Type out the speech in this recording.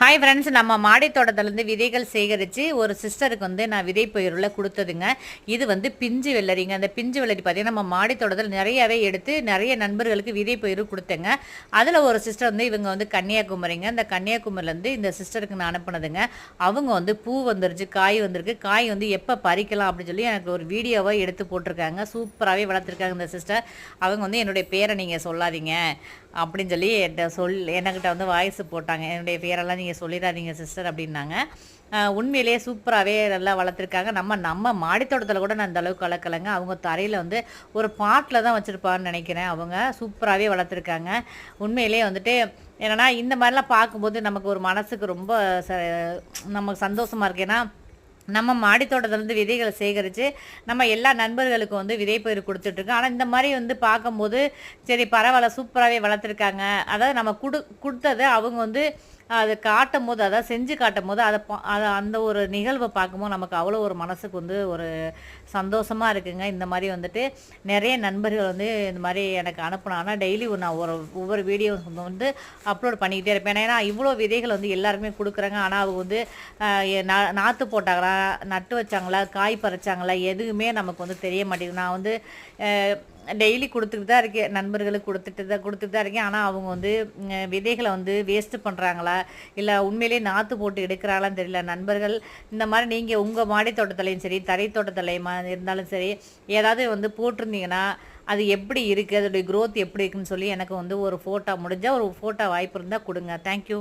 Hi friends, நம்ம மாடி தோட்டத்துலேருந்து விதைகள் சேகரித்து ஒரு சிஸ்டருக்கு நான் விதை பயிரில் கொடுத்ததுங்க. இது பிஞ்சு வெள்ளரிங்க. அந்த பிஞ்சு வெள்ளரி பார்த்தீங்கன்னா நம்ம மாடி தோட்டத்தில் நிறையாவே எடுத்து நிறைய நண்பர்களுக்கு விதை பயிர் கொடுத்தேங்க. அதில் ஒரு சிஸ்டர் இவங்க கன்னியாகுமரிங்க. அந்த கன்னியாகுமரியிலேருந்து இந்த சிஸ்டருக்கு நான் அனுப்புனதுங்க. அவங்க பூ வந்துருச்சு, காய் வந்திருக்கு. காய் எப்போ பறிக்கலாம் அப்படின்னு சொல்லி எனக்கு ஒரு வீடியோவை எடுத்து போட்டிருக்காங்க. சூப்பராகவே வளர்த்துருக்காங்க இந்த சிஸ்டர். அவங்க என்னுடைய பேரை நீங்கள் சொல்லாதீங்க அப்படின்னு சொல்லி என்கிட்ட வாய்ஸ் போட்டாங்க. என்னுடைய பேரெல்லாம் நீங்கள் சொல்லிடாதீங்க சிஸ்டர் அப்படின்னாங்க. உண்மையிலேயே சூப்பராகவே நல்லா வளர்த்துருக்காங்க. நம்ம மாடித்தோட்டத்தில் கூட நான் அந்த அளவுக்கு வளர்க்கலைங்க. அவங்க தரையில் ஒரு பாட்டில் தான் வச்சுருப்பான்னு நினைக்கிறேன். அவங்க சூப்பராகவே வளர்த்துருக்காங்க. உண்மையிலேயே என்னென்னா இந்த மாதிரிலாம் பார்க்கும்போது நமக்கு ஒரு மனசுக்கு ரொம்ப நமக்கு சந்தோஷமாக இருக்குது. ஏன்னா நம்ம மாடித்தோட்டத்துலேருந்து விதைகளை சேகரித்து நம்ம எல்லா நண்பர்களுக்கும் விதை பயிர் கொடுத்துட்ருக்கோம். ஆனால் இந்த மாதிரி பார்க்கும்போது சரி பரவாயில்ல, சூப்பராகவே வளர்த்துருக்காங்க. அதாவது நம்ம கொடுத்ததை அவங்க அதை காட்டும் போது, அதாவது செஞ்சு காட்டும் போது அதை அந்த ஒரு நிகழ்வை பார்க்கும்போது நமக்கு அவ்வளோ ஒரு மனசுக்கு ஒரு சந்தோஷமாக இருக்குங்க. இந்த மாதிரி நிறைய நண்பர்கள் இந்த மாதிரி எனக்கு அனுப்புனாங்கன்னா டெய்லி நான் ஒவ்வொரு வீடியோ அப்லோட் பண்ணிக்கிட்டே இருப்பேன். ஏன்னா இவ்வளோ விதைகள் எல்லாருமே கொடுக்குறாங்க. ஆனால் அவங்க நாற்று போட்டாங்களா, நட்டு வச்சாங்களா, காய் பறிச்சாங்களா, எதுவுமே நமக்கு தெரிய மாட்டேங்குது. நான் டெய்லி கொடுத்துட்டு தான் இருக்கேன், நண்பர்களுக்கு கொடுத்துட்டு தான் இருக்கேன். ஆனால் அவங்க விதைகளை வேஸ்ட்டு பண்ணுறாங்களா, இல்லை உண்மையிலேயே நாற்று போட்டு எடுக்கிறாங்களான்னு தெரியல. நண்பர்கள் இந்த மாதிரி நீங்கள் உங்கள் மாடி தோட்டத்துலையும் சரி, தரை தோட்டத்துலையுமா இருந்தாலும் சரி, ஏதாவது போட்டிருந்தீங்கன்னா அது எப்படி இருக்குது, அதோடைய க்ரோத் எப்படி இருக்குன்னு சொல்லி எனக்கு ஒரு ஃபோட்டோ முடிஞ்சால் ஒரு ஃபோட்டோ வாய்ப்பு இருந்தால் கொடுங்க. தேங்க்யூ.